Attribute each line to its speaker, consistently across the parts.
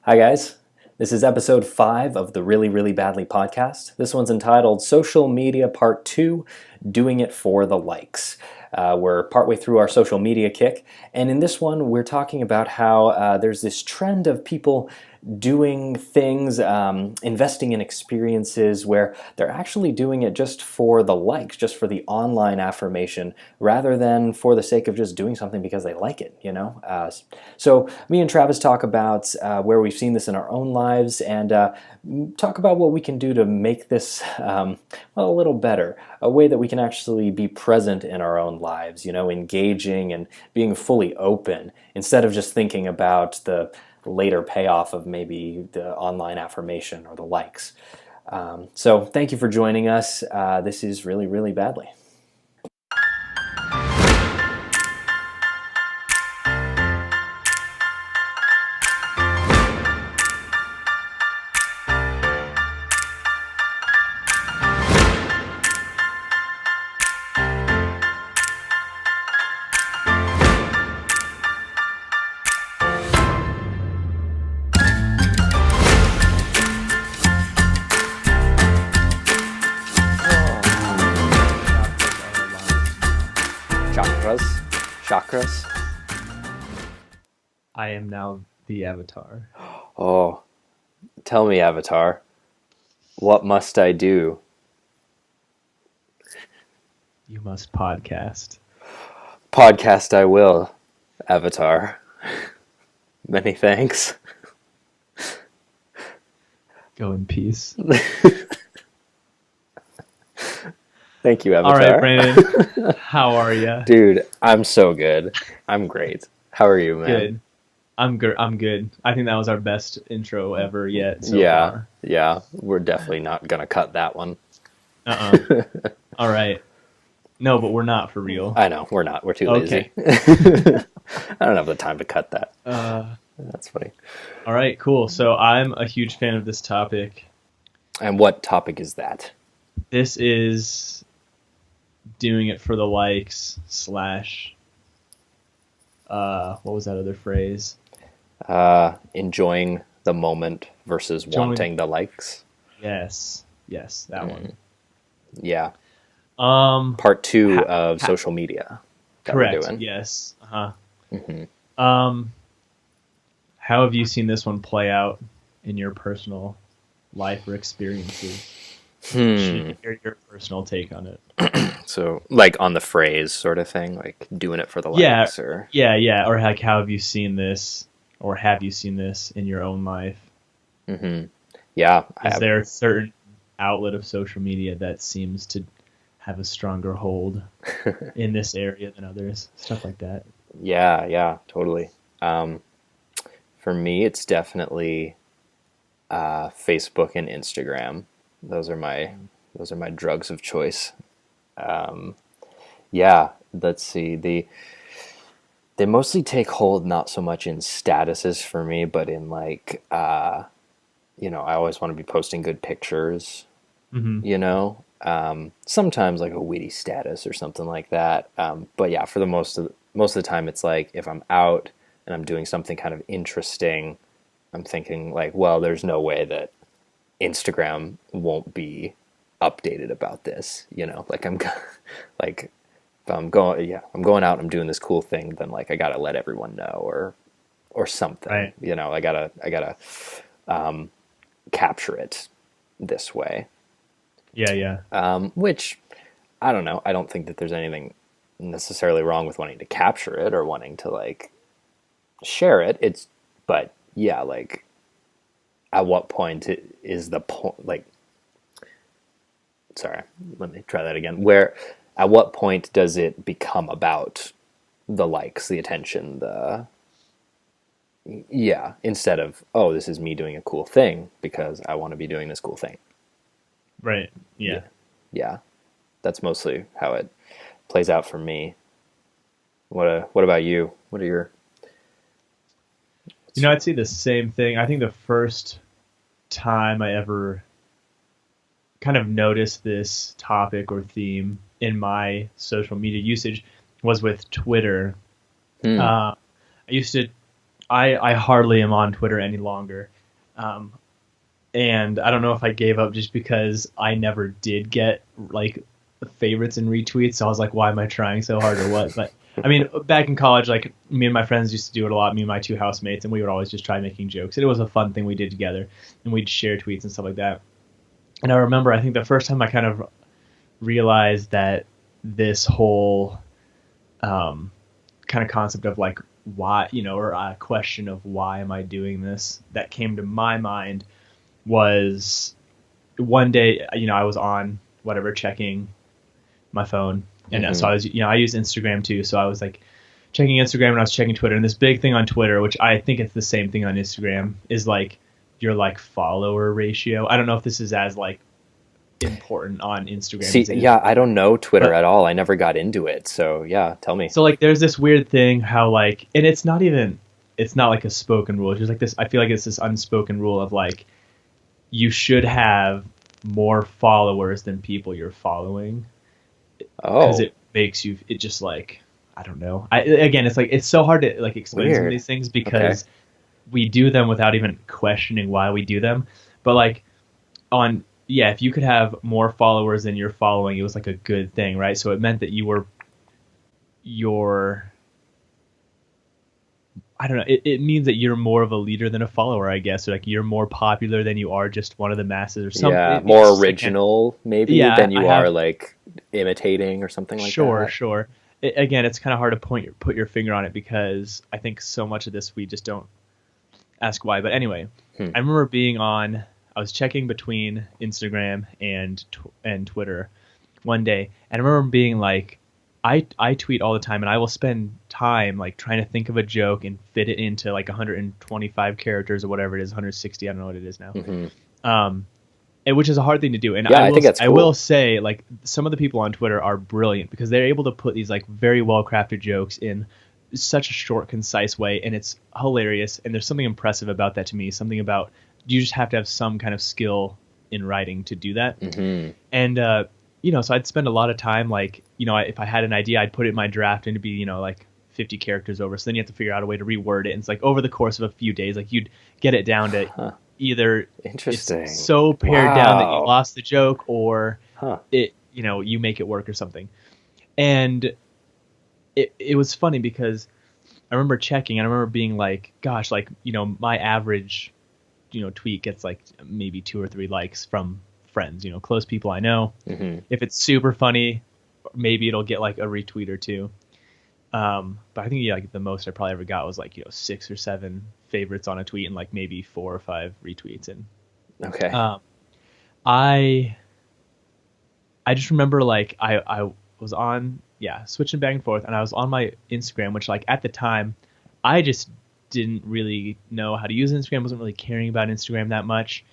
Speaker 1: Hi, guys. This is episode 5 of the Really, Really Badly podcast. This one's entitled Social Media Part 2, Doing It for the Likes. We're partway through our social media kick, and in this one, we're talking about how there's this trend of people doing things, investing in experiences where they're actually doing it just for the likes, just for the online affirmation, rather than for the sake of just doing something because they like it, you know? So me and Travis talk about where we've seen this in our own lives and talk about what we can do to make this a little better, a way that we can actually be present in our own lives, you know, engaging and being fully open instead of just thinking about the later payoff of maybe the online affirmation or the likes. So thank you for joining us. This is Really, Really Badly. Chakras.
Speaker 2: I am now the avatar.
Speaker 1: Oh, tell me, Avatar, what must I do?
Speaker 2: You must podcast.
Speaker 1: Podcast I will, Avatar. Many thanks.
Speaker 2: Go in peace.
Speaker 1: Thank you, Avatar.
Speaker 2: All right, Brandon. How are you?
Speaker 1: Dude, I'm so good. I'm great. How are you, man?
Speaker 2: Good. I'm good. I think that was our best intro ever yet so far.
Speaker 1: Yeah. We're definitely not going to cut that one.
Speaker 2: All right. No, but we're not for real.
Speaker 1: I know, we're not. We're too lazy.
Speaker 2: Okay.
Speaker 1: I don't have the time to cut that. That's funny.
Speaker 2: All right, cool. So I'm a huge fan of this topic.
Speaker 1: And what topic is that?
Speaker 2: This is doing it for the likes / what was that other phrase?
Speaker 1: Enjoying the moment versus wanting the likes.
Speaker 2: Yes, that one.
Speaker 1: Yeah. Part 2 of social media.
Speaker 2: Correct. Yes.
Speaker 1: Mm-hmm.
Speaker 2: How have you seen this one play out in your personal life or experiences? Hear your personal take on it.
Speaker 1: So, like on the phrase sort of thing, like doing it for the likes, or
Speaker 2: or like how have you seen this, or have you seen this in your own life?
Speaker 1: Mm-hmm. Yeah.
Speaker 2: Is there a certain outlet of social media that seems to have a stronger hold in this area than others? Stuff like that.
Speaker 1: Yeah, totally. For me, it's definitely Facebook and Instagram. Those are my drugs of choice. Let's see. They mostly take hold not so much in statuses for me, but in like, I always want to be posting good pictures, you know, sometimes like a witty status or something like that. But yeah, for the most of the time, it's like if I'm out and I'm doing something kind of interesting, I'm thinking like, well, there's no way that Instagram won't be updated about this, you know, like I'm like, if I'm going out, I'm doing this cool thing, then like I gotta let everyone know or something, right. You know, I gotta capture it this way. Which I don't know. I don't think that there's anything necessarily wrong with wanting to capture it or wanting to like share it. But yeah, like at what point is the point, like, sorry, let me try that again. At what point does it become about the likes, the attention, instead of, oh, this is me doing a cool thing because I want to be doing this cool thing.
Speaker 2: Right. Yeah.
Speaker 1: That's mostly how it plays out for me. What about you? What are your...
Speaker 2: You know, I'd say the same thing. I think the first time I ever kind of noticed this topic or theme in my social media usage was with Twitter. I used to I hardly am on Twitter any longer. And I don't know if I gave up just because I never did get like favorites and retweets. So I was like, why am I trying so hard or what? But I mean, back in college, like me and my friends used to do it a lot, me and my two housemates, and we would always just try making jokes. And it was a fun thing we did together, and we'd share tweets and stuff like that. And I remember, I think the first time I kind of realized that this whole kind of concept of like why, or a question of why am I doing this that came to my mind was one day, I was on whatever checking my phone, and so I was, I use Instagram too, so I was like checking Instagram and I was checking Twitter, and this big thing on Twitter, which I think it's the same thing on Instagram, is like your like follower ratio. I don't know if this is as like important on Instagram.
Speaker 1: See, yeah, I don't know Twitter at all. I never got into it, so yeah, tell me.
Speaker 2: So like, there's this weird thing how like, and it's not like a spoken rule. It's just like this. I feel like it's this unspoken rule of like, you should have more followers than people you're following.
Speaker 1: Oh,
Speaker 2: because it makes you. It just like, I don't know. Again, it's like, it's so hard to like explain some of these things because we do them without even questioning why we do them. But like if you could have more followers than you're following, it was like a good thing, right? So it meant that I don't know. It means that you're more of a leader than a follower, I guess. Or like you're more popular than you are just one of the masses or something.
Speaker 1: Yeah, more original maybe than you are like imitating or something like that.
Speaker 2: Sure. Again, it's kind of hard to put your finger on it because I think so much of this we just don't ask why. But anyway, I remember I was checking between Instagram and Twitter one day, and I remember being like, I tweet all the time, and I will spend time like trying to think of a joke and fit it into like 125 characters or whatever it is, 160. I don't know what it is now. And which is a hard thing to do. And
Speaker 1: I think that's cool.
Speaker 2: I will say, like, some of the people on Twitter are brilliant because they're able to put these like very well crafted jokes in such a short, concise way, and it's hilarious. And there's something impressive about that to me. Something about you just have to have some kind of skill in writing to do that. And so I'd spend a lot of time like, if I had an idea, I'd put it in my draft and it'd be, like 50 characters over. So then you have to figure out a way to reword it. And it's like over the course of a few days, like you'd get it down to either
Speaker 1: interesting,
Speaker 2: it's so pared down that you lost the joke, or it, you make it work or something. And it was funny because I remember checking and I remember being like, gosh, like, my average, tweet gets like maybe 2 or 3 likes from friends, close people I know. If it's super funny, maybe it'll get like a retweet or 2. But I think like the most I probably ever got was like 6 or 7 favorites on a tweet and like maybe 4 or 5 retweets. And I just remember like I was on switching back and forth, and I was on my Instagram, which like at the time I just didn't really know how to use Instagram, wasn't really caring about Instagram that much.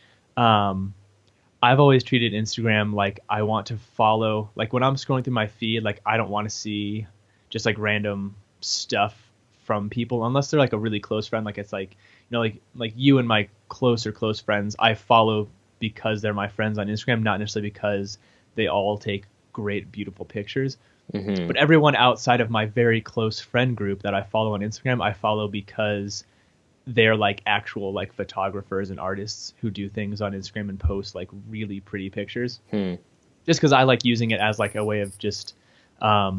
Speaker 2: I've always treated Instagram like I want to follow, like when I'm scrolling through my feed, like I don't want to see just like random stuff from people unless they're like a really close friend. Like it's like, like you and my close friends, I follow because they're my friends on Instagram, not necessarily because they all take great, beautiful pictures. But everyone outside of my very close friend group that I follow on Instagram, I follow because they're like actual like photographers and artists who do things on Instagram and post like really pretty pictures. Just because I like using it as like a way of just, I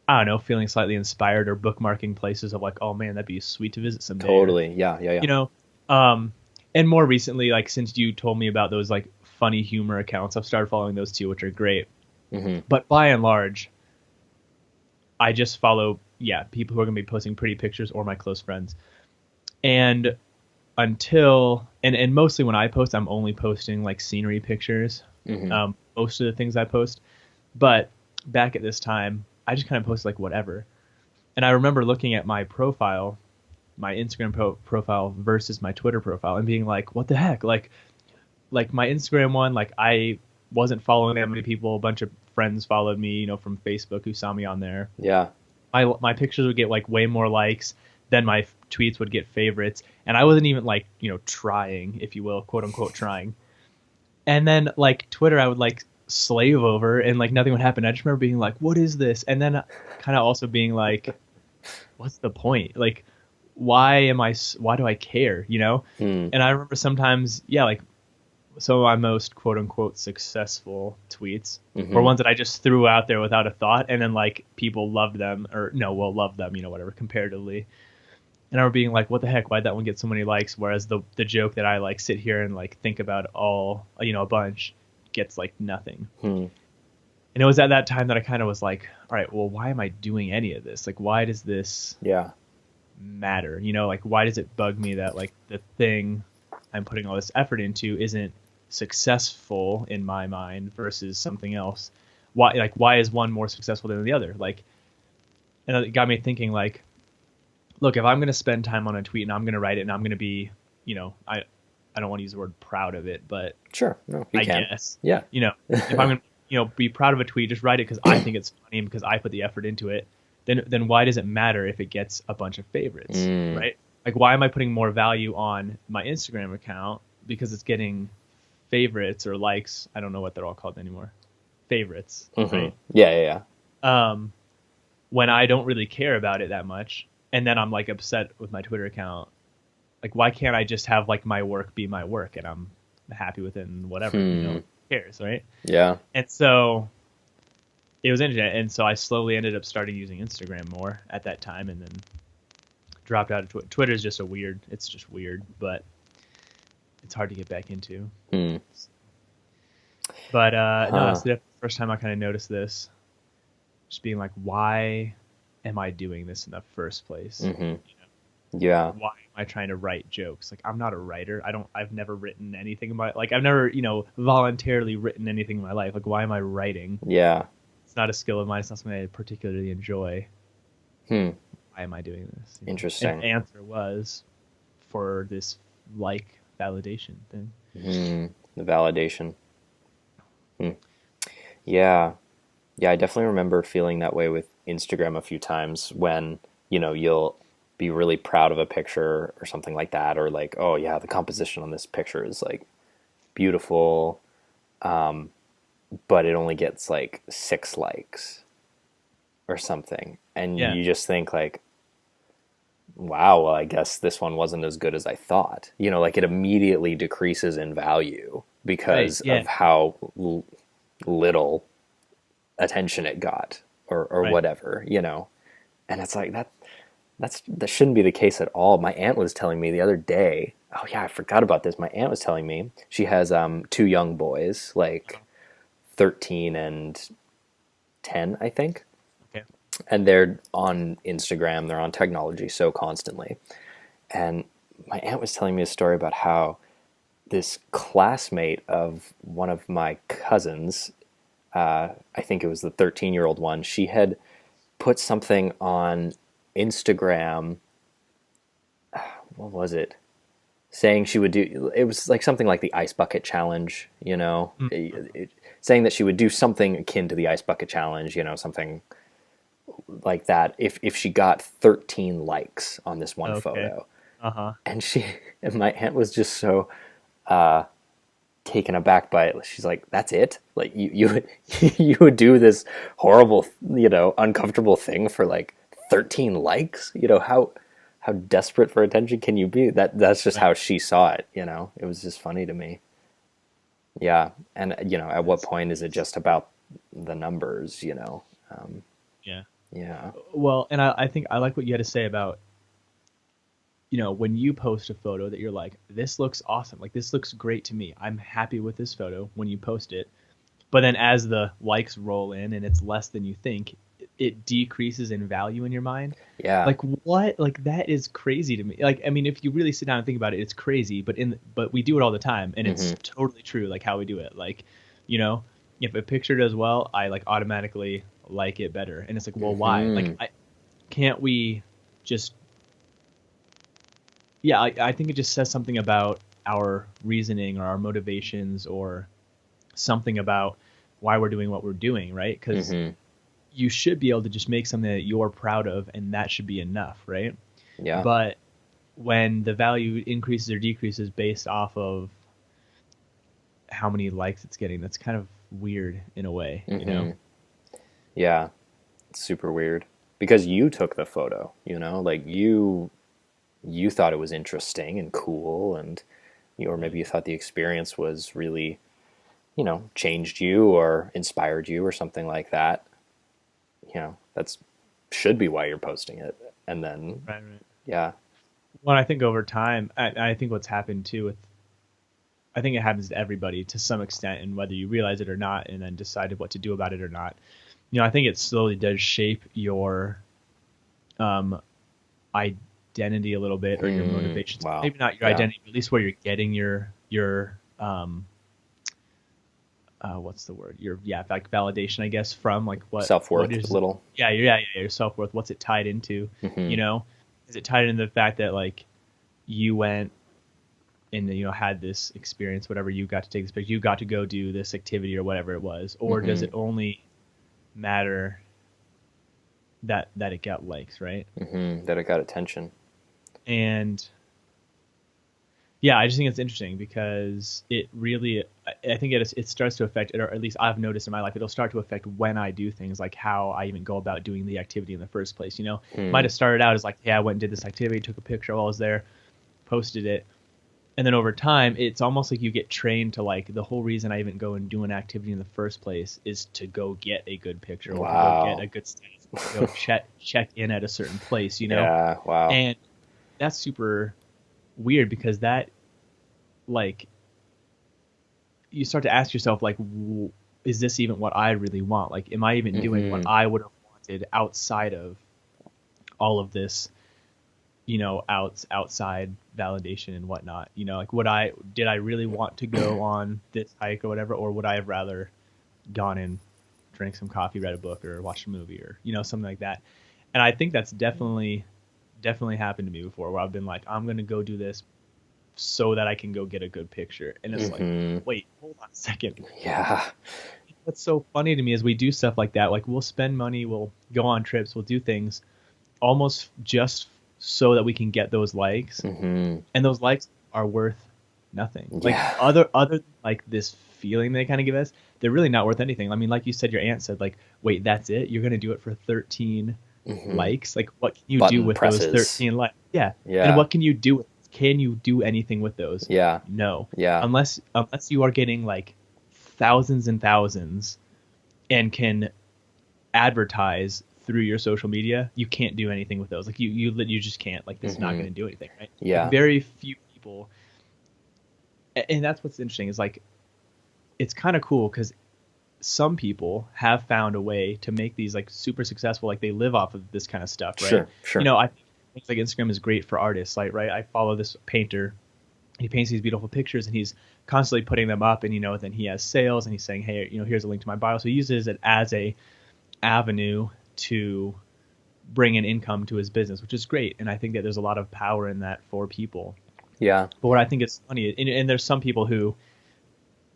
Speaker 2: don't know, feeling slightly inspired or bookmarking places of like, oh man, that'd be sweet to visit someday.
Speaker 1: Totally. Yeah.
Speaker 2: And more recently, like since you told me about those like funny humor accounts, I've started following those too, which are great. But by and large, I just follow, people who are going to be posting pretty pictures or my close friends. And and mostly when I post, I'm only posting like scenery pictures. Most of the things I post. But back at this time, I just kind of post like whatever. And I remember looking at my profile, my Instagram profile versus my Twitter profile, and being like, what the heck? Like my Instagram one, like I wasn't following that many people. A bunch of friends followed me, from Facebook who saw me on there.
Speaker 1: Yeah.
Speaker 2: My pictures would get like way more likes than my tweets would get favorites. And I wasn't even like, trying, if you will, quote unquote trying. And then like Twitter, I would like slave over and like nothing would happen. I just remember being like, what is this? And then kind of also being like, what's the point? Like, why do I care, you know?
Speaker 1: Hmm.
Speaker 2: And I remember sometimes, yeah, like some of my most quote unquote successful tweets were
Speaker 1: Mm-hmm.
Speaker 2: ones that I just threw out there without a thought, and then like people loved them, or no, well, loved them, you know, whatever, comparatively. And I remember being like, what the heck, why'd that one get so many likes? Whereas the joke that I like sit here and like think about all, you know, a bunch gets like nothing.
Speaker 1: Hmm.
Speaker 2: And it was at that time that I kind of was like, all right, well, why am I doing any of this? Like, why does this
Speaker 1: Yeah.
Speaker 2: matter? You know, like, why does it bug me that like the thing I'm putting all this effort into isn't successful in my mind versus something else? Why is one more successful than the other? Like, and it got me thinking like, look, if I'm going to spend time on a tweet and I'm going to write it and I'm going to be, you know, I don't want to use the word proud of it, but
Speaker 1: Sure. No, you
Speaker 2: I
Speaker 1: can.
Speaker 2: guess,
Speaker 1: Yeah.
Speaker 2: you know, if I'm going to, you know, be proud of a tweet, just write it because I think it's funny and because I put the effort into it. Then why does it matter if it gets a bunch of favorites,
Speaker 1: Mm.
Speaker 2: right? Like, why am I putting more value on my Instagram account because it's getting favorites or likes? I don't know what they're all called anymore. Favorites,
Speaker 1: Mm-hmm.
Speaker 2: right?
Speaker 1: Yeah.
Speaker 2: When I don't really care about it that much, and then I'm like upset with my Twitter account. Like, why can't I just have like my work be my work and I'm happy with it and whatever, you know, who cares, right?
Speaker 1: Yeah.
Speaker 2: And so it was interesting. And so I slowly ended up starting using Instagram more at that time, and then dropped out of Twitter. Twitter is just it's just weird, but it's hard to get back into.
Speaker 1: Hmm.
Speaker 2: But no,
Speaker 1: Huh.
Speaker 2: that's the first time I kind of noticed this. Just being like, why am I doing this in the first place?
Speaker 1: Mm-hmm. Yeah.
Speaker 2: Why am I trying to write jokes? Like, I'm not a writer. I've never written anything in my, like, I've never, you know, voluntarily written anything in my life. Like, why am I writing?
Speaker 1: Yeah.
Speaker 2: It's not a skill of mine. It's not something I particularly enjoy.
Speaker 1: Hmm.
Speaker 2: Why am I doing this? You know?
Speaker 1: Interesting.
Speaker 2: And the answer was for this like validation thing.
Speaker 1: The validation. Yeah. Yeah, I definitely remember feeling that way with Instagram a few times when, you know, you'll be really proud of a picture or something like that, or like, oh yeah, the composition on this picture is like beautiful, but it only gets like 6 likes or something. And
Speaker 2: Yeah.
Speaker 1: you just think like, wow, well, I guess this one wasn't as good as I thought. You know, like it immediately decreases in value because
Speaker 2: Right, yeah.
Speaker 1: of how little attention it got or
Speaker 2: Right.
Speaker 1: whatever, you know. And it's like that shouldn't be the case at all. My aunt was telling me the other day, oh yeah, I forgot about this. My aunt was telling me she has 2 young boys, like 13 and 10, I think.
Speaker 2: Okay.
Speaker 1: And they're on Instagram, they're on technology so constantly. And my aunt was telling me a story about how this classmate of one of my cousins, I think it was the 13-year-old one, she had put something on Instagram. What was it? Saying she would do, it was like something like the ice bucket challenge, you know, saying that she would do something akin to the ice bucket challenge, you know, something like that if she got 13 likes on this one
Speaker 2: Okay.
Speaker 1: photo.
Speaker 2: Uh-huh.
Speaker 1: And my aunt was just so taken aback by it. She's like, that's it? Like you would do this horrible, you know, uncomfortable thing for like 13 likes? You know, how desperate for attention can you be? That's just how she saw it, you know. It was just funny to me. Yeah. And you know, at what point is it just about the numbers, you know?
Speaker 2: Yeah.
Speaker 1: Yeah.
Speaker 2: Well, and I think I like what you had to say about, you know, when you post a photo that you're like, this looks awesome. Like, this looks great to me. I'm happy with this photo when you post it. But then as the likes roll in and it's less than you think, it decreases in value in your mind.
Speaker 1: Yeah.
Speaker 2: Like, what? Like, that is crazy to me. Like, I mean, if you really sit down and think about it, it's crazy, but we do it all the time, and it's totally true, like how we do it. Like, you know, if a picture does well, I like automatically like it better. And it's like, well, why? Like, can't we just, yeah, I think it just says something about our reasoning or our motivations or something about why we're doing what we're doing, right? Because you should be able to just make something that you're proud of, and that should be enough, right?
Speaker 1: Yeah.
Speaker 2: But when the value increases or decreases based off of how many likes it's getting, that's kind of weird in a way, you know?
Speaker 1: Yeah. It's super weird because you took the photo, you know, like you you thought it was interesting and cool, and or maybe you thought the experience was really, changed you or inspired you or something like that. That's should be why you're posting it. And then,
Speaker 2: Right, right.
Speaker 1: yeah.
Speaker 2: Well, I think over time, I think what's happened too with, I think it happens to everybody to some extent, and whether you realize it or not, and then decided what to do about it or not. I think it slowly does shape your identity a little bit, or your motivations.
Speaker 1: Wow.
Speaker 2: Maybe not your identity, but at least where you're getting your what's the word? Like validation, I guess, from like what
Speaker 1: Self-worth,
Speaker 2: what is,
Speaker 1: little.
Speaker 2: Your self-worth. What's it tied into? Is it tied into the fact that like you went and had this experience, whatever, you got to take this picture, you got to go do this activity or whatever it was, or does it only matter that it got likes, right?
Speaker 1: That it got attention.
Speaker 2: And yeah, I just think it's interesting because it really, I think it starts to affect, or at least I've noticed in my life, it'll start to affect when I do things, like how I even go about doing the activity in the first place. Might have started out as like, hey, I went and did this activity, took a picture while I was there, posted it. And then over time, it's almost like you get trained to like, the whole reason I even go and do an activity in the first place is to go get a good picture, or to go get a good status, to go check in at a certain place,
Speaker 1: Yeah, wow.
Speaker 2: And that's super weird because that, like, you start to ask yourself, like, is this even what I really want? Like, am I even doing what I would have wanted outside of all of this, outside validation and whatnot? Like, did I really want to go on this hike or whatever, or would I have rather gone and drank some coffee, read a book, or watched a movie, or something like that? And I think that's definitely happened to me before, where I've been like, I'm gonna go do this so that I can go get a good picture, and it's like, wait, hold on a second.
Speaker 1: Yeah.
Speaker 2: What's so funny to me is we do stuff like that. Like, we'll spend money, we'll go on trips, we'll do things almost just so that we can get those likes, and those likes are worth nothing. Like, other than like this feeling they kind of give us, they're really not worth anything. I mean, like you said, your aunt said, like, wait, that's it? You're gonna do it for 13 likes? Like, what can you do with those 13 likes? Yeah. And what can you do with? Can you do anything with those?
Speaker 1: Yeah.
Speaker 2: No.
Speaker 1: Yeah.
Speaker 2: Unless you are getting like thousands and thousands and can advertise through your social media, you can't do anything with those. Like, you just can't. Like, this is not going to do anything, right?
Speaker 1: Yeah.
Speaker 2: Like, very few people. And that's what's interesting, is like, it's kind of cool because some people have found a way to make these like super successful. Like, they live off of this kind of stuff, right?
Speaker 1: Sure.
Speaker 2: I think like Instagram is great for artists, like, right? I follow this painter. He paints these beautiful pictures, and he's constantly putting them up, and then he has sales, and he's saying, hey, here's a link to my bio. So he uses it as a avenue to bring in income to his business, which is great. And I think that there's a lot of power in that for people.
Speaker 1: Yeah.
Speaker 2: But what I think is funny, and there's some people who,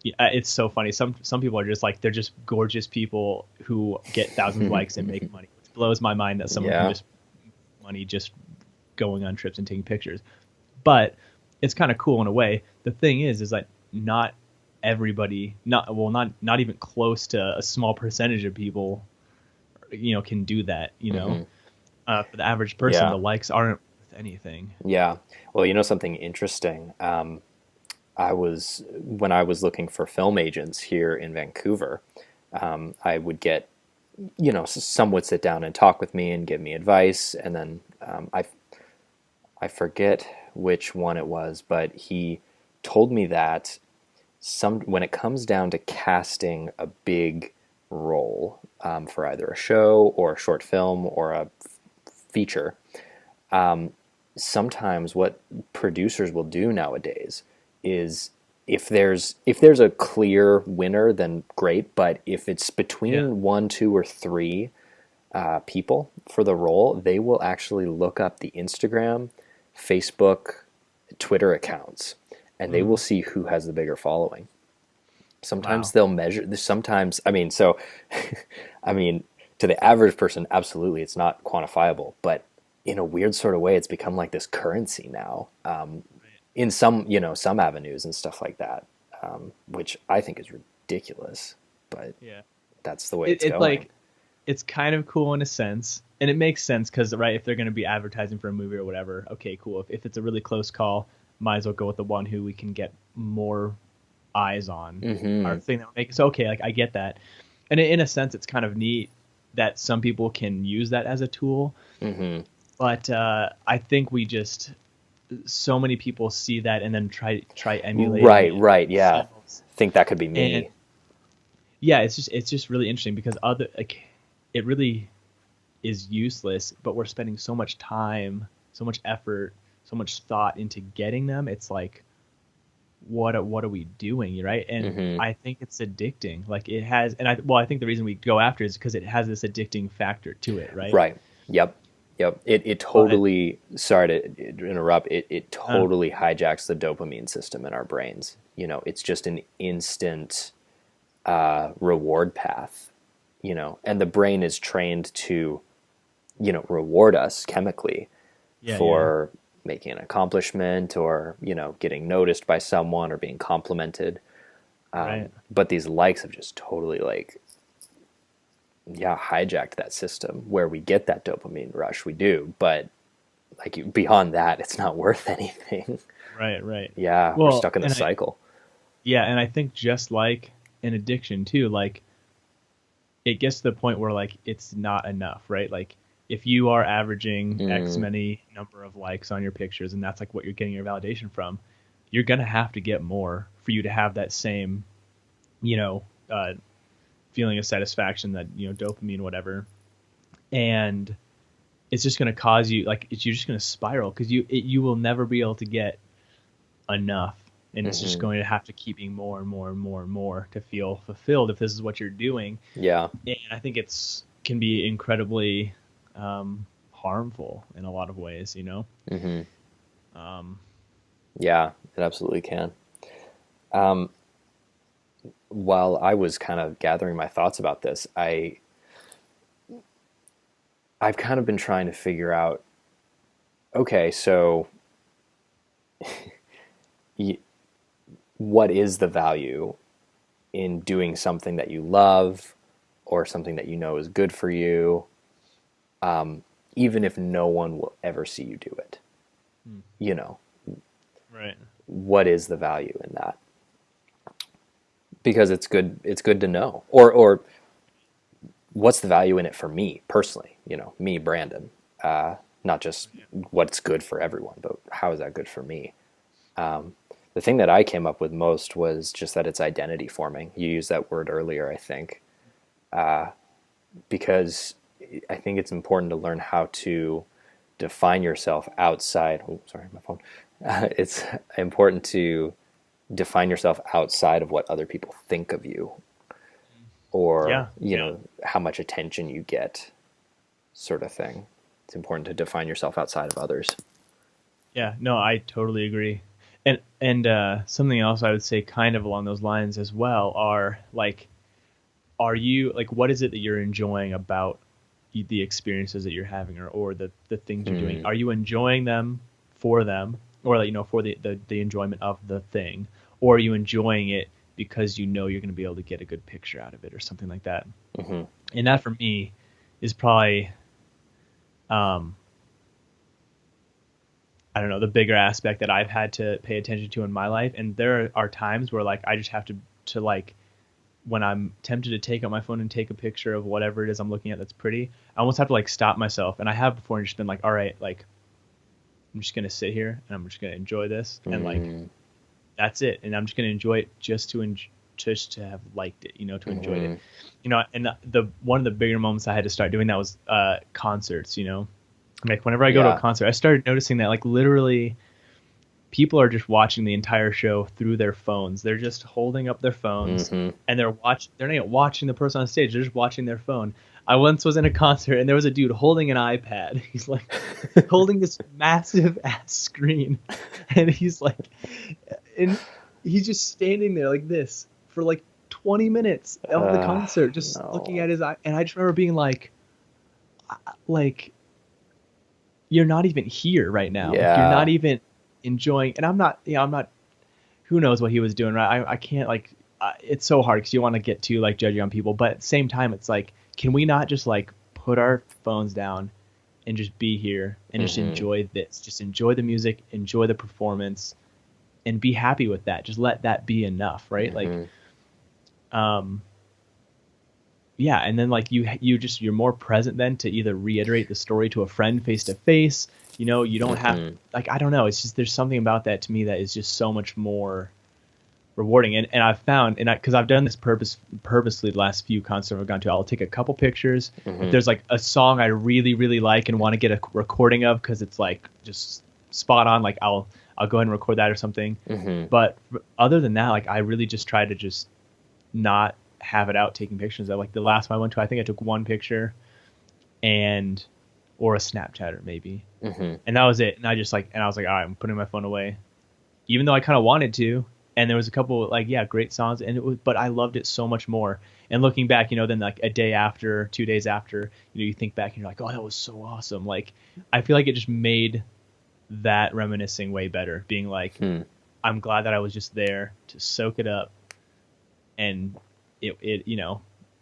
Speaker 2: it's so funny. Some people are just like, they're just gorgeous people who get thousands of likes and make money. It blows my mind that someone can just make money just going on trips and taking pictures. But it's kind of cool in a way. The thing is that not everybody, not even close to a small percentage of people, can do that. For the average person, the likes aren't worth anything.
Speaker 1: Yeah. Well, something interesting. When I was looking for film agents here in Vancouver, I would get, some would sit down and talk with me and give me advice, and then I forget which one it was, but he told me that when it comes down to casting a big role for either a show or a short film or a feature, sometimes what producers will do nowadays is, if there's a clear winner, then great. But if it's between 1, 2, or 3 people for the role, they will actually look up the Instagram, Facebook, Twitter accounts, and they will see who has the bigger following. Sometimes they'll measure. Sometimes, I mean, to the average person, absolutely, it's not quantifiable. But in a weird sort of way, it's become like this currency now. In some avenues and stuff like that, which I think is ridiculous. But that's the way it's going.
Speaker 2: it's kind of cool in a sense, and it makes sense because, right, if they're going to be advertising for a movie or whatever, okay, cool. If it's a really close call, might as well go with the one who we can get more eyes on. Our
Speaker 1: Mm-hmm.
Speaker 2: thing that makes so okay, like I get that, and in a sense, it's kind of neat that some people can use that as a tool.
Speaker 1: Mm-hmm.
Speaker 2: But I think we just so many people see that and then try emulating
Speaker 1: Right,
Speaker 2: it
Speaker 1: right, yeah.
Speaker 2: themselves.
Speaker 1: Think that could be
Speaker 2: And
Speaker 1: me.
Speaker 2: yeah, it's just really interesting because other like it really is useless, but we're spending so much time, so much effort, so much thought into getting them. It's like what are we doing, right? And
Speaker 1: Mm-hmm.
Speaker 2: I think it's addicting. Like it has, and I think the reason we go after it is because it has this addicting factor to it, right?
Speaker 1: Right. Yep. Yep. It
Speaker 2: But
Speaker 1: totally, sorry to interrupt, it
Speaker 2: uh,
Speaker 1: totally hijacks the dopamine system in our brains. It's just an instant reward path, and the brain is trained to, reward us chemically
Speaker 2: yeah,
Speaker 1: for making an accomplishment or, getting noticed by someone or being complimented.
Speaker 2: right.
Speaker 1: But these likes have just totally like, yeah, hijacked that system where we get that dopamine rush. We do, but like beyond that, it's not worth anything.
Speaker 2: Right, right.
Speaker 1: Yeah, we're
Speaker 2: Well,
Speaker 1: stuck in the cycle.
Speaker 2: and I think just like an addiction too, like it gets to the point where like it's not enough, right? Like if you are averaging X
Speaker 1: Mm,
Speaker 2: many number of likes on your pictures and that's like what you're getting your validation from, you're gonna have to get more for you to have that same, you know, feeling of satisfaction that, dopamine, whatever. And it's just gonna cause you like you're just gonna spiral because you will never be able to get enough, and it's just
Speaker 1: hmm.
Speaker 2: going to have to keep being more and more and more and more to feel fulfilled if this is what you're doing.
Speaker 1: Yeah.
Speaker 2: And I think it's can be incredibly harmful in a lot of ways.
Speaker 1: Hmm.
Speaker 2: um,
Speaker 1: Yeah, it absolutely can. Um, while I was kind of gathering my thoughts about this, I've kind of been trying to figure out, okay, so y- what is the value in doing something that you love or something that you know is good for you, even if no one will ever see you do it?
Speaker 2: hmm,
Speaker 1: You know,
Speaker 2: right.
Speaker 1: what is the value in that? Because it's good to know. Or what's the value in it for me personally? Me, Brandon. Not just what's good for everyone, but how is that good for me? The thing that I came up with most was just that it's identity forming. You used that word earlier, I think, because I think it's important to learn how to define yourself outside. Oh, sorry, my phone. It's important to define yourself outside of what other people think of you, or
Speaker 2: Yeah, yeah,
Speaker 1: how much attention you get, sort of thing. It's important to define yourself outside of others.
Speaker 2: yeah. No, I totally agree. And something else I would say kind of along those lines as well are you like what is it that you're enjoying about the experiences that you're having or the things you're doing?
Speaker 1: Mm,
Speaker 2: Are you enjoying them for them or like for the enjoyment of the thing, or are you enjoying it because you're going to be able to get a good picture out of it or something like that?
Speaker 1: hmm.
Speaker 2: And that for me is probably um I don't know, the bigger aspect that I've had to pay attention to in my life. And there are times where like I just have to like when I'm tempted to take out my phone and take a picture of whatever it is I'm looking at that's pretty, I almost have to like stop myself. And I have before and just been like, all right, like I'm just gonna sit here and I'm just gonna enjoy this and like
Speaker 1: Mm,
Speaker 2: that's it. And I'm just gonna enjoy it just to have liked it, to enjoy it.
Speaker 1: hmm.
Speaker 2: And the one of the bigger moments I had to start doing that was concerts. Like whenever I go to a
Speaker 1: Yeah.
Speaker 2: concert, I started noticing that like literally people are just watching the entire show through their phones. They're just holding up their phones
Speaker 1: Hmm.
Speaker 2: and they're not even watching the person on stage. They're just watching their phone. I once was in a concert and there was a dude holding an iPad. He's like holding this massive ass screen and and he's just standing there like this for like 20 minutes of the concert just looking
Speaker 1: No.
Speaker 2: at his eye. And I just remember being like you're not even here right now. Like you're not
Speaker 1: Yeah.
Speaker 2: even enjoying. And I'm not. Who knows what he was doing? Right? I can't like it's so hard because you want to get too like judgy on people, but at the same time, it's like, can we not just like put our phones down and just be here and just enjoy this? Just enjoy the music, enjoy the performance, and be happy with that. Just let that be enough, right? Like, yeah, and then like you're more present then to either reiterate the story to a friend face to face. You know, you don't have like, I don't know. It's just there's something about that to me that is just so much more rewarding. And I've found, and because I've done this purposely the last few concerts I've gone to, I'll take a couple pictures. If there's like a song I really really like and want to get a recording of because it's like just spot on, like I'll go ahead and record that or something. But other than that, like I really just try to just not have it out taking pictures. Like the last one I went to, I think I took one picture or a Snapchatter maybe, and that was it. And I was like, all right, I'm putting my phone away, even though I kind of wanted to. And there was a couple like, yeah, great songs, but I loved it so much more. And looking back, you know, then like a day after, 2 days after, you know, you think back and you're like, oh, that was so awesome. Like, I feel like it just made that reminiscing way better. Being like, I'm glad that I was just there to soak it up, and it you know,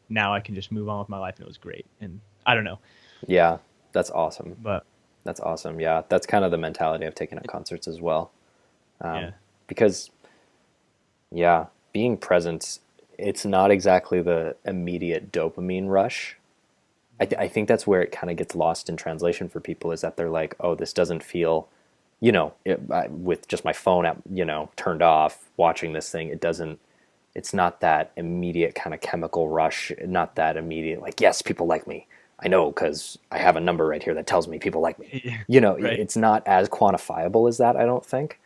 Speaker 2: now I can just move on with my life, and it was great. And I don't know.
Speaker 1: Yeah, that's awesome.
Speaker 2: But
Speaker 1: That's awesome. Yeah, that's kind of the mentality I've taken at concerts as well.
Speaker 2: Yeah.
Speaker 1: Because, yeah, being present, it's not exactly the immediate dopamine rush. I think that's where it kind of gets lost in translation for people, is that they're like, oh, this doesn't feel, you know, with just my phone, you know, turned off, watching this thing, it's not that immediate kind of chemical rush, not that immediate, like, yes, people like me. I know because I have a number right here that tells me people like me. You know,
Speaker 2: Right.
Speaker 1: It's not as quantifiable as that, I don't think.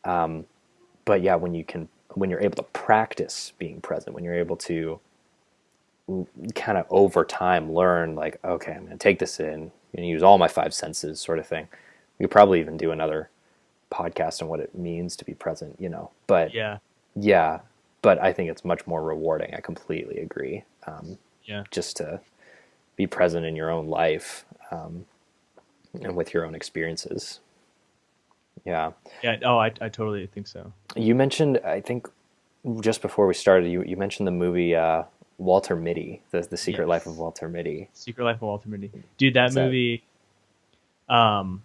Speaker 1: But yeah, when you're able to practice being present, when you're able to kind of over time learn, like, okay, I'm going to take this in and use all my five senses, sort of thing. We could probably even do another podcast on what it means to be present, you know. But
Speaker 2: Yeah.
Speaker 1: but I think it's much more rewarding. I completely agree.
Speaker 2: Yeah.
Speaker 1: Just to be present in your own life, and with your own experiences. Yeah.
Speaker 2: Yeah. Oh, I totally think so.
Speaker 1: You mentioned, I think, just before we started, you mentioned the movie Walter Mitty, the Secret Life of Walter Mitty.
Speaker 2: Secret Life of Walter Mitty. Dude, that
Speaker 1: Is that-
Speaker 2: movie. I'm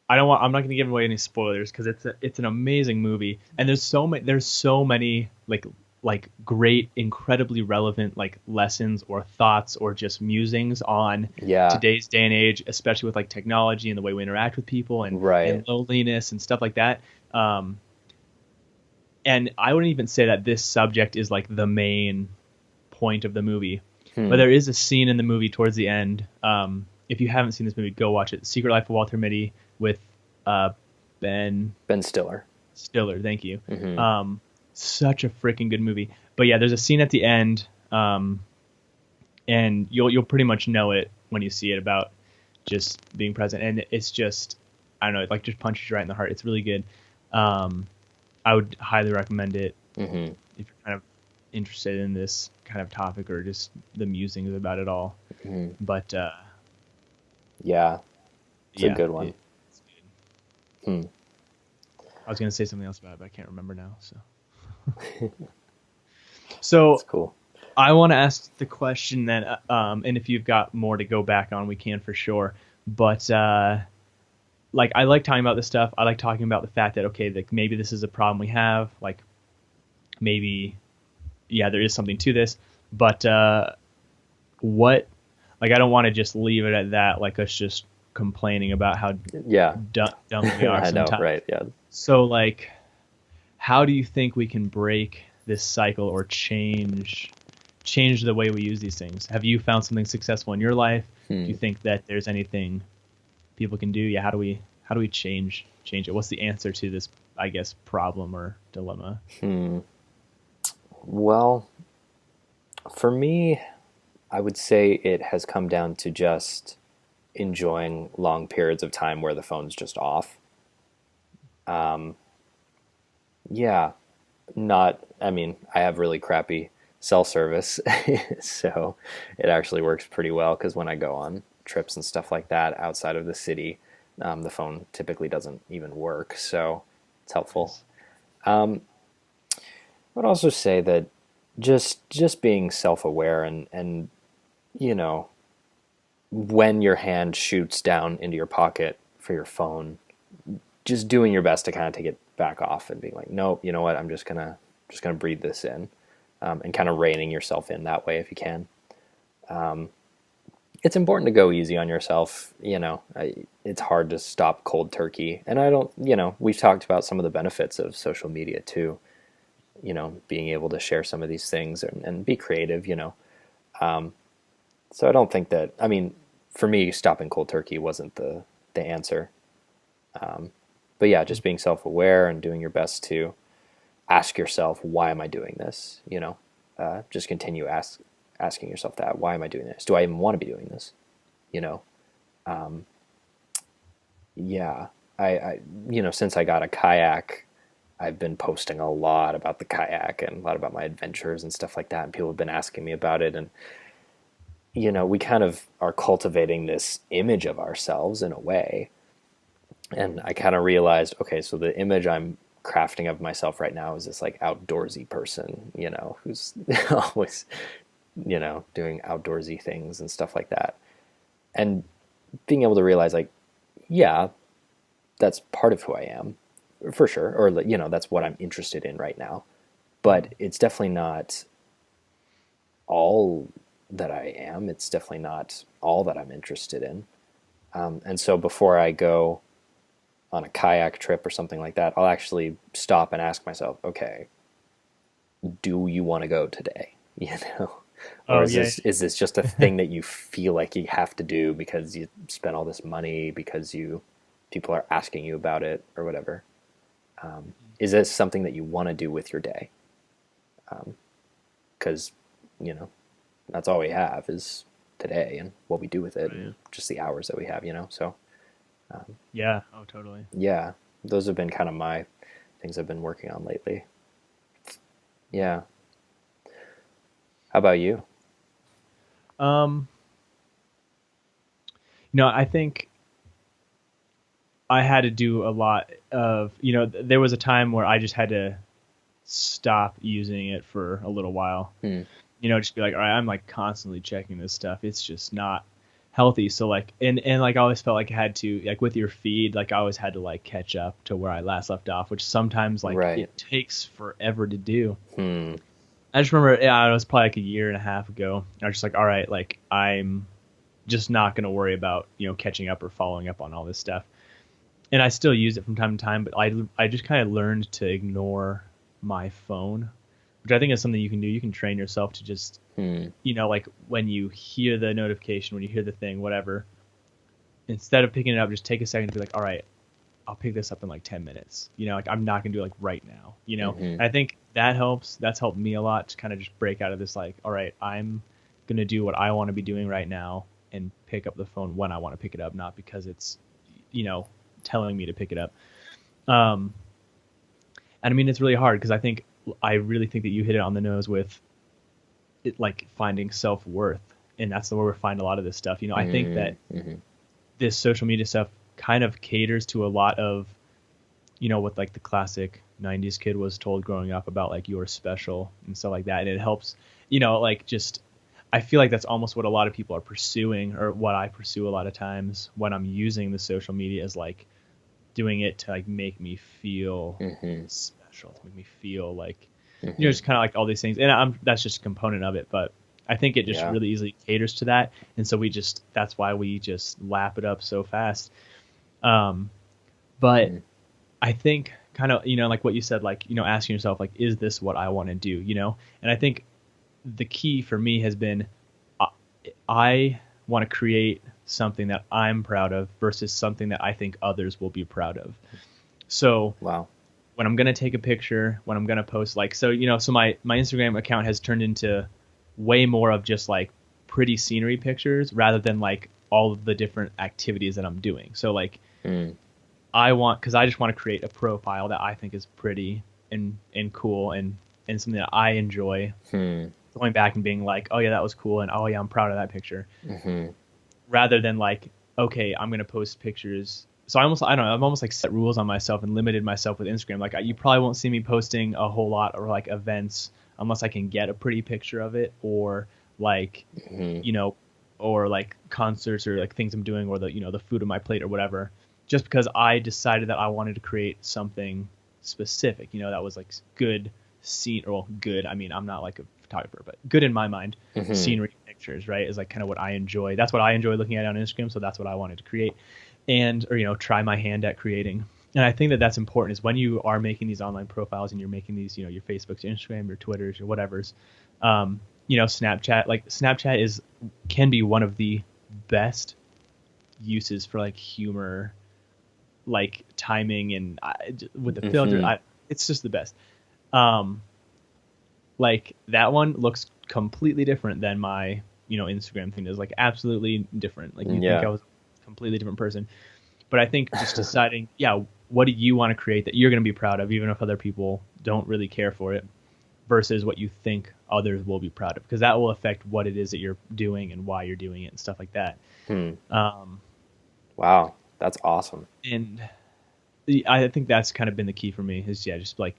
Speaker 2: not going to give away any spoilers because it's an amazing movie, and there's so many like great, incredibly relevant like lessons or thoughts or just musings on today's day and age, especially with like technology and the way we interact with people and loneliness and stuff like that. And I wouldn't even say that this subject is like the main point of the movie, but there is a scene in the movie towards the end. If you haven't seen this movie, go watch it. Secret Life of Walter Mitty with Ben
Speaker 1: Stiller.
Speaker 2: Thank you. Such a freaking good movie. But yeah, there's a scene at the end, and you'll pretty much know it when you see it, about just being present. And it's just, I don't know, it like just punches you right in the heart. It's really good. I would highly recommend it if you're kind of interested in this kind of topic or just the musings about it all. But
Speaker 1: yeah, it's a good one.
Speaker 2: It's good. I was going to say something else about it, but I can't remember now. So
Speaker 1: That's cool.
Speaker 2: I want to ask the question then, and if you've got more to go back on, we can for sure. But like, I like talking about this stuff. I like talking about the fact that, okay, like maybe this is a problem we have. Like maybe, yeah, there is something to this. But what, like, I don't want to just leave it at that, like us just complaining about how dumb we are
Speaker 1: I
Speaker 2: sometimes.
Speaker 1: know, right? Yeah.
Speaker 2: So like, how do you think we can break this cycle or change the way we use these things? Have you found something successful in your life? Do you think that there's anything people can do? Yeah, how do we change it? What's the answer to this, I guess, problem or dilemma?
Speaker 1: Well, for me, I would say it has come down to just enjoying long periods of time where the phone's just off. Yeah, I mean, I have really crappy cell service, so it actually works pretty well, because when I go on trips and stuff like that outside of the city, the phone typically doesn't even work, so it's helpful. I'd also say that just being self-aware and you know, when your hand shoots down into your pocket for your phone, just doing your best to kind of take it back off and being like, nope, you know what, I'm just gonna breathe this in, and kind of reining yourself in that way if you can. Um, it's important to go easy on yourself. It's hard to stop cold turkey, and I don't. We've talked about some of the benefits of social media too. Being able to share some of these things and be creative. Um, so I don't think that. I mean, for me, stopping cold turkey wasn't the answer. Um, but yeah, just being self aware and doing your best to ask yourself, why am I doing this? Just continue asking yourself that. Why am I doing this? Do I even want to be doing this? You know, um, yeah. Since I got a kayak, I've been posting a lot about the kayak and a lot about my adventures and stuff like that. And people have been asking me about it. And, we kind of are cultivating this image of ourselves in a way. And I kind of realized, okay, so the image I'm crafting of myself right now is this like outdoorsy person, who's always, doing outdoorsy things and stuff like that. And being able to realize, like, yeah, that's part of who I am, for sure, or that's what I'm interested in right now. But it's definitely not all that I am. It's definitely not all that I'm interested in. And so before I go on a kayak trip or something like that, I'll actually stop and ask myself, okay, do you want to go today? Or
Speaker 2: Oh
Speaker 1: is
Speaker 2: yeah.
Speaker 1: this just a thing that you feel like you have to do because you spent all this money, because people are asking you about it or whatever? Is this something that you want to do with your day? Because that's all we have is today and what we do with it,
Speaker 2: Oh, yeah.
Speaker 1: and just the hours that we have. So
Speaker 2: Yeah. Oh, totally.
Speaker 1: yeah, those have been kind of my things I've been working on lately. Yeah. How about you?
Speaker 2: Um, I think I had to do a lot of, there was a time where I just had to stop using it for a little while.
Speaker 1: Hmm.
Speaker 2: Just be like, all right, I'm like constantly checking this stuff. It's just not healthy. So like, and like I always felt like I had to, like with your feed, like I always had to like catch up to where I last left off, which sometimes like
Speaker 1: Right.
Speaker 2: it takes forever to do.
Speaker 1: Hmm.
Speaker 2: I just remember, yeah, it was probably like a year and a half ago. I was just like, all right, like I'm just not going to worry about, catching up or following up on all this stuff. And I still use it from time to time, but I just kind of learned to ignore my phone, which I think is something you can do. You can train yourself to just,
Speaker 1: Hmm.
Speaker 2: like when you hear the notification, when you hear the thing, whatever, instead of picking it up, just take a second to be like, all right, I'll pick this up in like 10 minutes. Like I'm not gonna do it like right now,
Speaker 1: Mm-hmm.
Speaker 2: And I think that helps. That's helped me a lot to kind of just break out of this, like, all right, I'm gonna do what I want to be doing right now and pick up the phone when I want to pick it up, not because it's, telling me to pick it up. Um, and I mean, it's really hard because I really think that you hit it on the nose with it, like finding self-worth. And that's where we find a lot of this stuff. I think that
Speaker 1: Mm-hmm.
Speaker 2: this social media stuff kind of caters to a lot of, what like the classic 90s kid was told growing up about like you're special and stuff like that. And it helps, like just, I feel like that's almost what a lot of people are pursuing, or what I pursue a lot of times when I'm using the social media, is like doing it to like make me feel
Speaker 1: Mm-hmm.
Speaker 2: special, to make me feel like,
Speaker 1: Mm-hmm.
Speaker 2: just kind of like all these things. And that's just a component of it, but I think it just
Speaker 1: Yeah.
Speaker 2: really easily caters to that. And so that's why we just lap it up so fast. But
Speaker 1: Mm-hmm.
Speaker 2: I think kind of, like what you said, like, asking yourself, like, is this what I want to do? And I think the key for me has been, I want to create something that I'm proud of versus something that I think others will be proud of. So
Speaker 1: Wow.
Speaker 2: when I'm going to take a picture, when I'm going to post, like, so, so my Instagram account has turned into way more of just like pretty scenery pictures rather than like all of the different activities that I'm doing. So like,
Speaker 1: Mm.
Speaker 2: because I just want to create a profile that I think is pretty and cool and something that I enjoy
Speaker 1: Hmm.
Speaker 2: going back and being like, oh yeah, that was cool, and oh yeah, I'm proud of that picture,
Speaker 1: Mm-hmm.
Speaker 2: rather than like, okay, I'm gonna post pictures so I don't know, I've almost like set rules on myself and limited myself with Instagram. Like you probably won't see me posting a whole lot or like events unless I can get a pretty picture of it, or like, or like concerts or like things I'm doing, or the, the food on my plate or whatever, just because I decided that I wanted to create something specific, that was like good scene, or well, good. I mean, I'm not like a photographer, but good in my mind, scenery pictures, right? Is like kind of what I enjoy. That's what I enjoy looking at on Instagram. So that's what I wanted to create or try my hand at creating. And I think that that's important, is when you are making these online profiles and you're making these, your Facebooks, your Instagram, your Twitters, your whatever's, Snapchat can be one of the best uses for like humor, like timing, and with the filter, it's just the best. Like that one looks completely different than my, Instagram thing is, like absolutely different. Like you think I was a completely different person. But I think just deciding, what do you want to create that you're going to be proud of, even if other people don't really care for it, versus what you think others will be proud of, because that will affect what it is that you're doing and why you're doing it and stuff like that.
Speaker 1: Wow, that's awesome.
Speaker 2: And I think that's kind of been the key for me, is just like,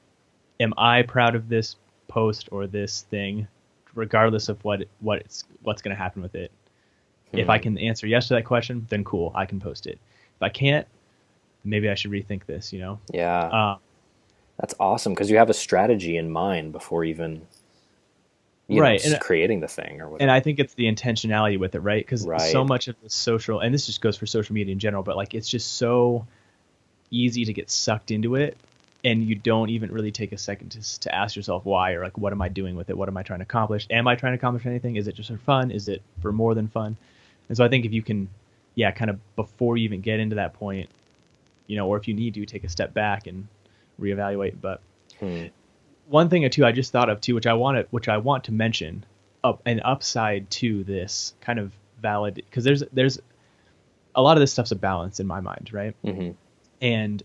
Speaker 2: am I proud of this post or this thing, regardless of what's going to happen with it. If I can answer yes to that question, then cool, I can post it. If I can't, maybe I should rethink this,
Speaker 1: Yeah. That's awesome, because you have a strategy in mind before even creating the thing or whatever.
Speaker 2: And I think it's the intentionality with it, right? Because so much of the social, and this just goes for social media in general, but like it's just so easy to get sucked into it, and you don't even really take a second to ask yourself why, or like, what am I doing with it? What am I trying to accomplish? Am I trying to accomplish anything? Is it just for fun? Is it for more than fun? And so I think if you can, kind of before you even get into that point, or if you need to, take a step back and reevaluate. But one thing too, I just thought of too, which I want to mention, an upside to this kind of valid, because there's a lot of this stuff's a balance in my mind, right? And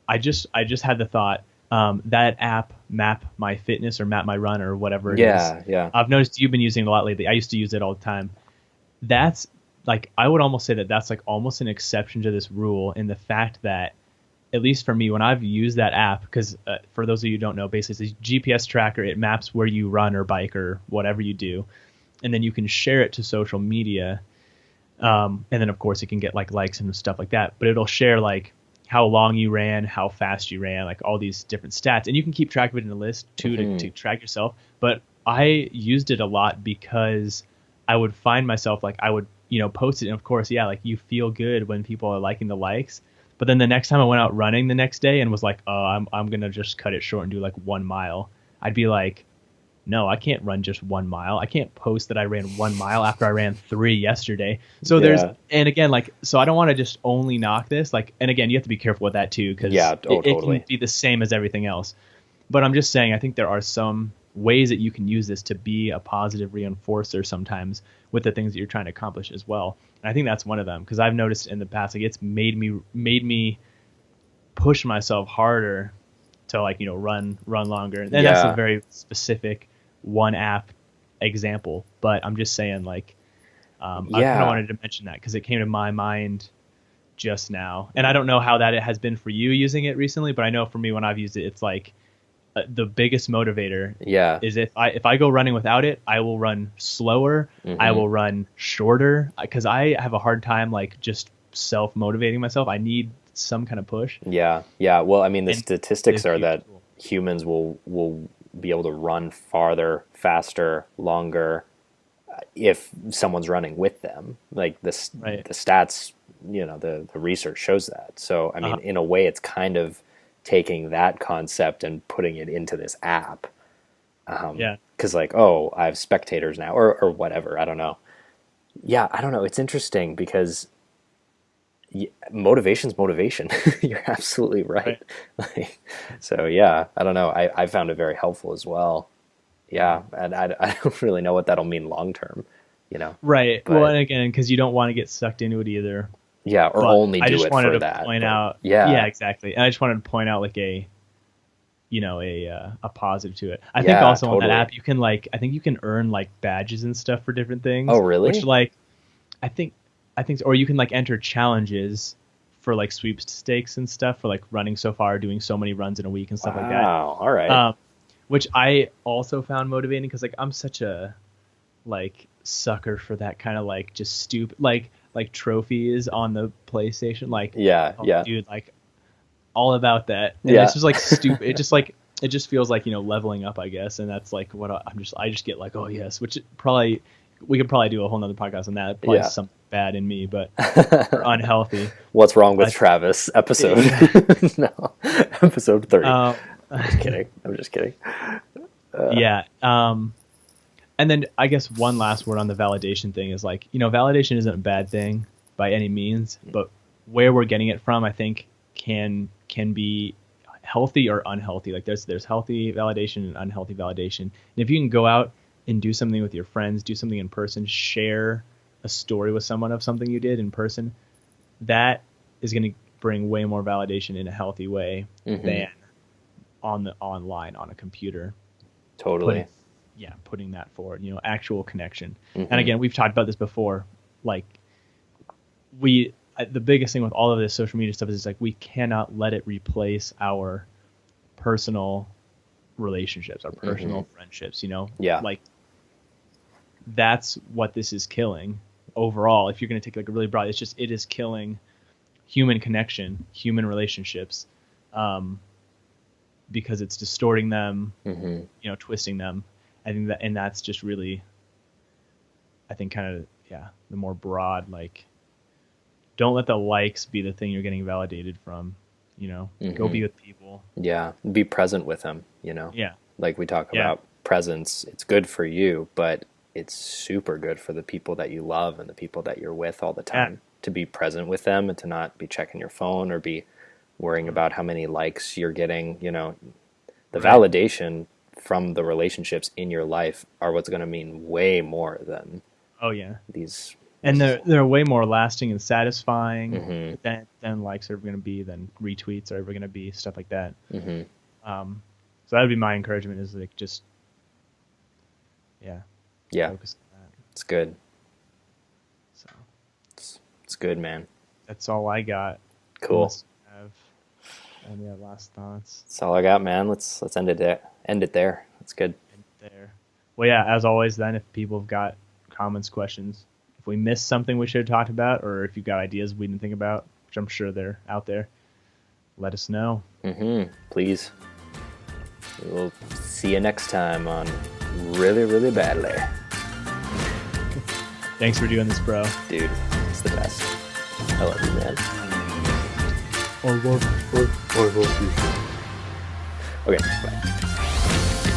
Speaker 2: I just had the thought, that app, Map My Fitness or Map My Run or whatever it is.
Speaker 1: Yeah.
Speaker 2: I've noticed you've been using it a lot lately. I used to use it all the time. That's like, I would almost say that that's like almost an exception to this rule, in the fact that, at least for me, when I've used that app, because for those of you who don't know, basically it's a GPS tracker. It maps where you run or bike or whatever you do, and then you can share it to social media. And then of course it can get like likes and stuff like that, but it'll share like how long you ran, how fast you ran, like all these different stats, and you can keep track of it in a list too, to track yourself. But I used it a lot because I would find myself like, I would, post it, and of course, like you feel good when people are liking the likes. But then the next time I went out running the next day and was like, oh, I'm going to just cut it short and do like 1 mile, I'd be like, no, I can't run just 1 mile. I can't post that I ran 1 mile after I ran 3 yesterday. So and again, like, so I don't want to just only knock this. Like, and again, you have to be careful with that too, because it can be the same as everything else. But I'm just saying, I think there are some ways that you can use this to be a positive reinforcer sometimes with the things that you're trying to accomplish as well. And I think that's one of them, because I've noticed in the past, like, it's made me push myself harder to like, run longer. And that's a very specific one app example, but I'm just saying, like, I kind of wanted to mention that because it came to my mind just now. And I don't know how that it has been for you using it recently, but I know for me, when I've used it, it's like the biggest motivator is if I go running without it, I will run slower. I will run shorter, because I have a hard time like just self-motivating myself. I need some kind of push. Yeah.
Speaker 1: Well, I mean, the statistics are that humans will be able to run farther, faster, longer if someone's running with them. Like the stats, the research shows that. So I mean, in a way, it's kind of taking that concept and putting it into this app. Because like, oh, I have spectators now, or whatever. I don't know. Yeah, I don't know. It's interesting because motivation's motivation. You're absolutely right. Like, so yeah, I don't know. I found it very helpful as well. Yeah, and I don't really know what that'll mean long term.
Speaker 2: Right.
Speaker 1: But,
Speaker 2: well, and again, because you don't want to get sucked into it either.
Speaker 1: Yeah, or only do it for that. I just wanted
Speaker 2: to point out. Yeah, exactly. And I just wanted to point out like a positive to it. I think also on that app you can I think you can earn like badges and stuff for different things.
Speaker 1: Oh, really?
Speaker 2: Which like I think, or you can like enter challenges for like sweepstakes and stuff for like running so far, doing so many runs in a week and stuff like that.
Speaker 1: Wow. All right.
Speaker 2: Which I also found motivating because like I'm such a like sucker for that kind of like just stupid like trophies on the PlayStation. Like dude, like all about that. And it's just like stupid. It just feels like, you know, leveling up, I guess. And that's like what I just get like, oh yes, which probably we could probably do a whole nother podcast on that. Probably something bad in me, but or unhealthy.
Speaker 1: What's wrong with Travis episode? No, episode 30. I'm just kidding.
Speaker 2: And then I guess one last word on the validation thing is like, you know, validation isn't a bad thing by any means, but where we're getting it from, I think can be healthy or unhealthy. Like there's healthy validation and unhealthy validation. And if you can go out and do something with your friends, do something in person, share a story with someone of something you did in person, that is going to bring way more validation in a healthy way than online on a computer.
Speaker 1: Totally.
Speaker 2: Putting that forward, you know, actual connection. And again, we've talked about this before. Like the biggest thing with all of this social media stuff is like we cannot let it replace our personal relationships, our personal friendships, you know? Like that's what this is killing overall. If you're going to take like a really broad, it is killing human connection, human relationships, because it's distorting them, you know, twisting them. I think that, and that's just really, I think kind of, the more broad, like, don't let the likes be the thing you're getting validated from, you know, go be with people. Yeah.
Speaker 1: Be present with them, you know?
Speaker 2: Yeah.
Speaker 1: Like we talk about presence, it's good for you, but it's super good for the people that you love and the people that you're with all the time. To be present with them and to not be checking your phone or be worrying about how many likes you're getting, you know. The validation from the relationships in your life are what's going to mean way more than these. And
Speaker 2: they're way more lasting and satisfying than likes are going to be, than retweets are ever going to be, stuff like that. So that would be my encouragement, is like just focus on that.
Speaker 1: It's good.
Speaker 2: So
Speaker 1: it's good, man.
Speaker 2: That's all I got.
Speaker 1: Cool.
Speaker 2: Any last thoughts?
Speaker 1: That's all I got, man. Let's end it there. That's good.
Speaker 2: Well, as always, then, if people have got comments, questions, if we missed something we should have talked about, or if you've got ideas we didn't think about, which I'm sure they're out there, let us know.
Speaker 1: Please. We'll see you next time on Really, Really Badly.
Speaker 2: Thanks for doing this, bro.
Speaker 1: Dude, it's the best. I love you, man.
Speaker 2: I love you.
Speaker 1: Okay, bye.